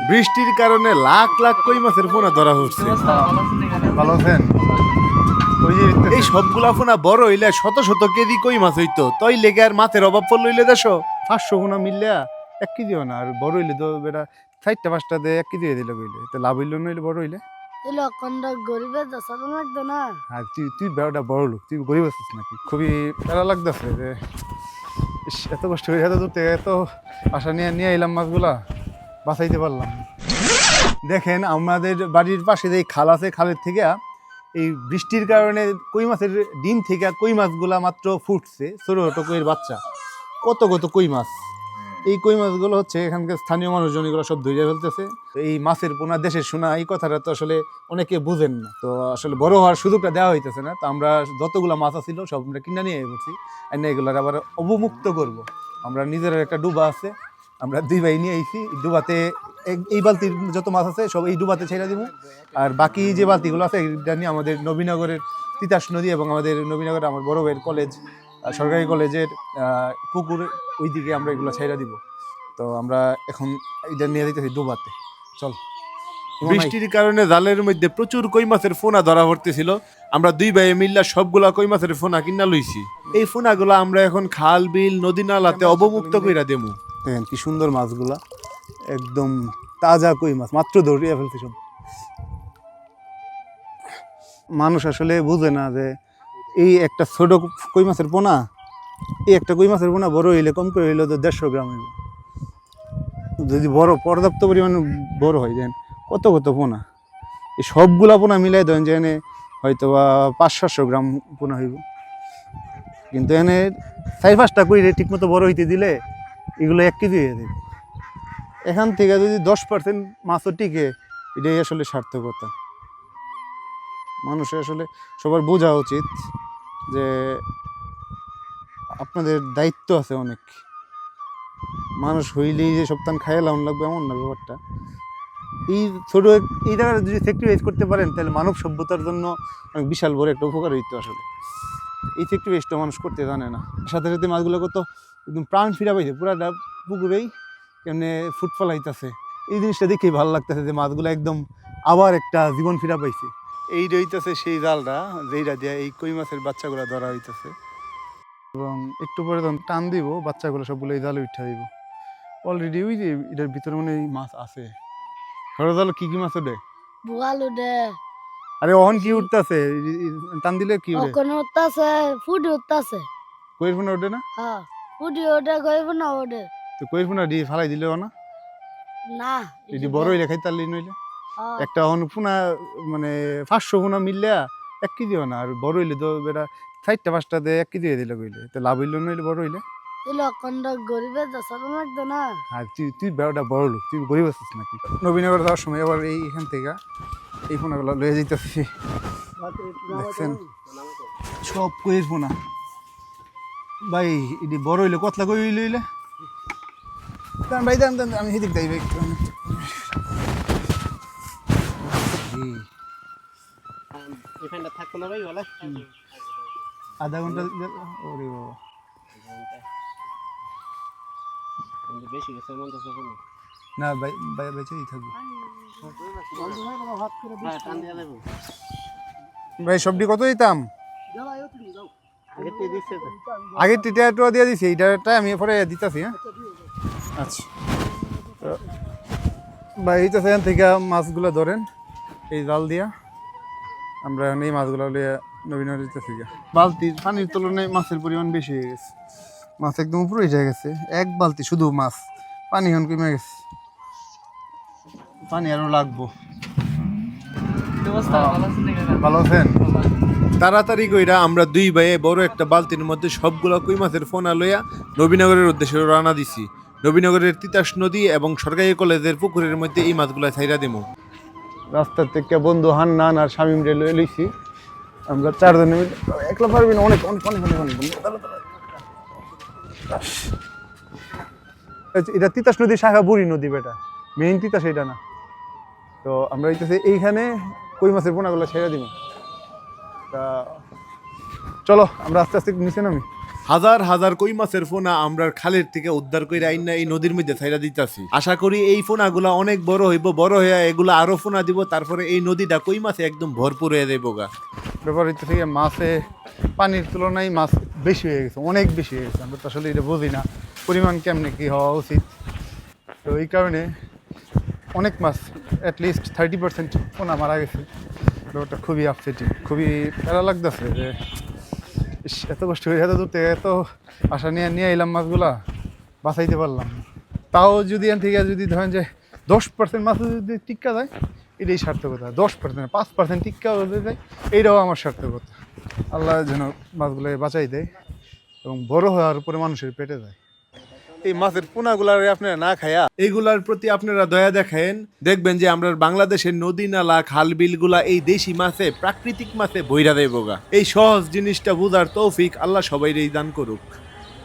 বৃষ্টির কারণে লাখ লাখ কই মাছের পোনা ধরা হচ্ছে। ভালো আছেন? ওই যে এই সবগুলা পোনা বড় হইলে শত শত কেজি কই মাছ হইতো, তাই লেগে আর মাছের অভাব পড়ল হইলে দেশ। 500 গুণা মিললে 1 কেজিও না, আর বড় হইলে তো বেটা 4টা 5টা দিয়ে 1 কেজি হয়ে দিলে কইলে তো লাভ হইল নইলে বড় হইলে। লক্ষণটা গরিবের দশানো লাগতো না। আর তুই বেড়াটা বড় লোক, তুই গরিব আছিস নাকি? খুবই প্যারা লাগতেছে যে ইস, এত কষ্ট করে এত দূর থেকে এত আশা নিয়ে নিয়ে এলাম, মাছগুলা বাঁচাইতে পারলাম না। দেখেন আমাদের বাড়ির পাশে যে খাল আছে, খালের থেকে এই বৃষ্টির কারণে কই মাছের ডিম থেকে কই মাছগুলা মাত্র ফুটছে, ছোট ছোট কইয়ের বাচ্চা, কত কত কই মাছ। এই কই মাছগুলো হচ্ছে এখানকার স্থানীয় মানুষজন এগুলো সব ধরে ফেলতেছে। এই মাছের পোনা দেশের সোনা, এই কথাটা তো আসলে অনেকে বুঝেন না। তো আসলে বড় হওয়ার সুযোগটা দেওয়া হইতেছে না। তো আমরা যতগুলো মাছ ছিল সব আমরা কিনে নিয়ে পড়ছি, আর এগুলোর আবার অবমুক্ত করব। আমরা নিজের একটা ডুবা আছে, আমরা 2 ভাই নিয়ে আইছি। ডুবাতে এই বালতির যত মাছ আছে সব এই ডুবাতে ছেড়ে দিব, আর বাকি যে বালতিগুলো আছে এটা নিয়ে আমাদের নবীনগরের তিতাস নদী এবং আমাদের নবীনগরের আমার বড় ভাইয়ের কলেজ, সরকারি কলেজের পুকুর, ওই দিকে আমরা এগুলো ছেড়ে দিব। তো আমরা এখন এটা নিয়ে দিতেছি ডুবাতে। চল। বৃষ্টির কারণে জালের মধ্যে প্রচুর কই মাছের ফোনা ধরা পড়তেছিল। আমরা 2 ভাই মিল্লা সবগুলা কই মাছের ফোনা কিনা লইছি। এই ফোনাগুলো আমরা এখন খাল বিল নদী নালাতে অবমুক্ত কইরা দেমু। দেখেন কি সুন্দর মাছগুলা, একদম তাজা কই মাছ, মাত্র ধরিয়ে ফেলছি সব। মানুষ আসলে বুঝে না যে এই একটা ছোট কই মাছের পোনা, এই একটা কই মাছের পোনা বড় হইলে কম করে হইলে তো 150 গ্রাম হইল। যদি বড় পর্যাপ্ত পরিমাণে বড় হয় যেন কত কত পোনা, এই সবগুলা পোনা মিলাই দেন যে হয়তো বা 500-700 গ্রাম পোনা হইব। কিন্তু এনে 4-5টা কইরে ঠিক মতো বড় হইতে দিলে এগুলো 1 কেজি হয়ে যাবে। এখান থেকে যদি 10% মাছও টিকে, এটাই আসলে সার্থকতা। মানুষের আসলে সবার বোঝা উচিত যে আপনাদের দায়িত্ব আছে অনেক। মানুষ হইলেই যে সপ্তাহ খাইয়ে লাউন লাগবে এমন না ব্যাপারটা। এই ছোটো এই জায়গাটা যদি স্যাক্রিফাইস করতে পারেন তাহলে মানব সভ্যতার জন্য অনেক বিশাল বড় একটা উপকার হইতো আসলে। এই স্যাক্রিফাইসটা মানুষ করতে জানে না। সাথে সাথে মাছগুলো কত একদম প্রাণ ফিরা পাইছে, পুরাটা পুকুরেই কেমনে ফুট ফলাইতেছে। এই জিনিসটা দেখেই ভালো লাগতেছে যে মাছগুলো একদম আবার একটা জীবন ফিরা পাইছে। এই রইতেছে সেই জালটা যেইটা দিয়ে এই কই মাছের বাচ্চাগুলো ধরা হইতেছে, এবং একটু পরে যখন টান দিব বাচ্চাগুলো সবগুলো এই জালে উঠা দিব। অলরেডি ওই যে এটার ভিতরে মানে মাছ আছে। সরো জাল কি কি মাছ ওঠে? বুয়াল উঠে, আরে অহন কি উঠতেছে? টান দিলে কি উঠে? ওখানে উঠতেছে, ফুটি উঠতেছে। কইর ফোনা ওঠে না? হ্যাঁ, ফুটি ওঠে, গইব না ওঠে তো কইর ফোনা দিয়ে ফালাই দিলেও না? না। এটি বড় হইলে খাইতে পারলি নইলে হ্যাঁ, একটা অহন ফোনা মানে 500 ফোনা মিললে 1 কেজিও না, আর বড় হইলে তো বেটা 4টা 5টা দিয়ে 1 কেজি হয়ে দিলে কইলে তো লাভ হইল নইলে বড় হইলে। এই লক্ষণটা গরিবের দশানো লাগতো না। আর তুই বেড়াটা বড় লোক, তুই গরিব আছিস নাকি? নবীনগর যাওয়ার সময় আবার এখান থেকে এই ফোনাগুলো লয়ে যেতেছি। দেখছেন সব কইয়ের ফোনা ভাই, এটি বড় হইলে কতলা কই হইলে ভাই দাম দাম আমি সেদিক যাই ভাই একটু। আধা ঘন্টা ওরে বাবা, না ভাই ভাই বেঁচেই থাকবো ভাই। সবটি কত দিতাম? আগের টিটা একটু দিয়ে দিছি, এইটা আমি পরে দিতেছি। হ্যাঁ আচ্ছা, তো ভাই এইটা সেখান থেকে মাছগুলো ধরেন এই জাল দিয়া। আমরা এখন এই মাছগুলো নবীনগর দিতেছি। বালতির পানির তুলনায় মাছের পরিমাণ বেশি হয়ে গেছে, মাছ একদম উপরে উঠে গেছে। 1 বালতি শুধু মাছ, পানি এখন কমে গেছে, পানি আরো লাগবো। ভালো আছেন? তাড়াতাড়ি কইরা আমরা 2 ভাইয়ে বড় একটা বালতির মধ্যে সবগুলা কই মাছের ফোনা লইয়া নবীনগরের উদ্দেশ্যে রওনা দিছি। নবীনগরের তিতাস নদী এবং সরকারি কলেজের পুকুরের মধ্যে এই মাছগুলা ছাইরা দেবো। রাস্তার থেকে বন্ধু হান্নান আর শামিম রে লয়ে লইছি আমরা 4 জনে মিলে। একলা পারবি না, অনেক অনেক অনেক অনেক অনেক। এটা তিতাস নদী শাখা বুড়ি নদী বেটা, মেইন তিতাস এটা না। তো আমরা এইখানে কই মাছের পোনাগুলো ছেড়ে দিব। তা চলো আমরা আস্তে আস্তে নিচে নামি। হাজার হাজার কই মাছের ফোনা আমরা খালের থেকে উদ্ধার করে আইনা এই নদীর মধ্যে ছাইরা দিতাছি। আশা করি এই ফোনাগুলা অনেক বড় হইব, বড় হইয়া এগুলা আরো ফোনা দিব, তারপরে এই নদীটা কই মাছে একদম ভরপুর হয়ে যাইব গা। ব্যাপার হচ্ছে থেকে মাছে পানির তুলনায় মাছ বেশি হয়ে গেছে, অনেক বেশি হয়ে গেছে। আমরা তো আসলে এটা বুঝি না পরিমাণ কেমনে কী হওয়া উচিত। তো এই কারণে অনেক মাছ অ্যাটলিস্ট 30% পোনা মারা গেছে। ব্যাপারটা খুবই আপসেটিং, খুবই প্যারা লাগতেছে যে ইস, এত কষ্ট করে এত দূর থেকে এত আশা নিয়ে এলাম মাছগুলা, বাঁচাইতে পারলাম না। তাও যদি এখান থেকে যদি ধরেন যে 10% মাছ যদি টিক্কা যায়, এটাই সার্থকতা। 10%, 5% টিক্কা হতে যায়, এইটাও আমার সার্থকতা। আল্লাহ যেন মাছগুলোকে বাঁচাই দেয় এবং বড় হওয়ার পরে মানুষের পেটে যায়। এই মাছের পোনাগুলার আপনারা না খায়া এইগুলার প্রতি আপনারা দয়া দেখেন, দেখবেন যে আমরা বাংলাদেশের নদী নালা খাল বিলগুলা এই দেশি মাছে, প্রাকৃতিক মাছে বইরা দেবগা। এই সহজ জিনিসটা বুঝার তৌফিক আল্লাহ সবাইরই দান করুক।